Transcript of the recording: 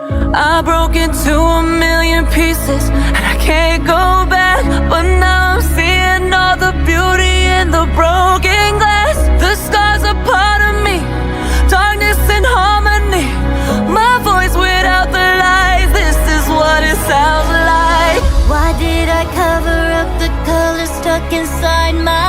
I broke into a million pieces and I can't go back. But now I'm seeing all the beauty in the broken glass. The scars are part of me, darkness and harmony. My voice without the lies, this is what it sounds like. Why did I cover up the color stuck inside my